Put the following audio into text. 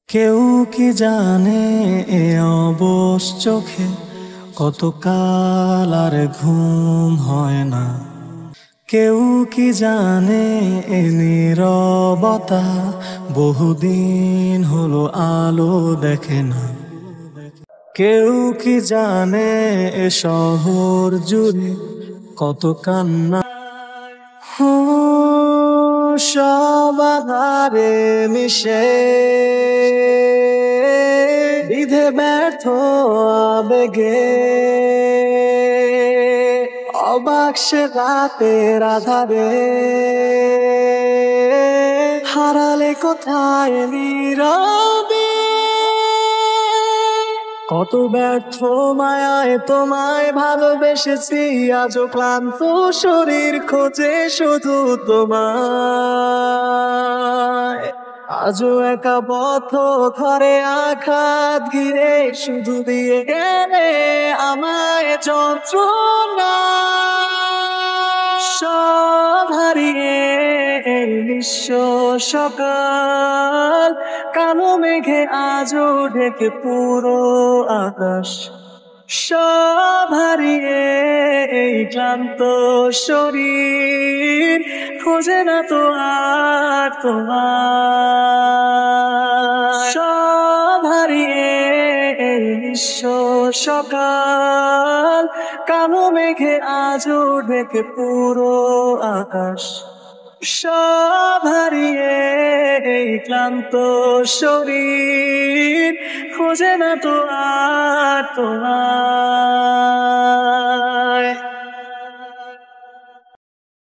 কেউ কি জানে এ অবশ চোখে কতকাল আর ঘুম হয় না। কেউ কি জানে এ নীরবতা বহুদিন হলো আলো দেখে না। কেউ কি জানে এ শহর জুড়ে কত কান্না। সব আধারে মিশে বিধে ব্যর্থ আবেগে অবাক সে রাতের আধারে হারালে কোথায় নীরবে। কত ব্যর্থ মায়ায় তোমায় ভালোবেসেছি, আজও ক্লান্ত শরীর খোঁজে শুধু তোমায়। আজও একা পথ ঘরে আঘাত ঘিরে শুধু দিয়ে গেলে আমায় যন্ত্রণা। সব হারিয়ে এই নিঃস্ব সকাল কালো মেঘে আজও ঢেকে পুরো আকাশ। সব হারিয়ে এই ক্লান্ত শরীর খোঁজে না তো আর তোমার। সব হারিয়ে এই নিঃস্ব সকাল কালো মেঘে আজও ঢেকে পুরো আকাশ। সব হারিয়ে এই ক্লান্ত শরীর খোঁজে না তো আর তোমায়।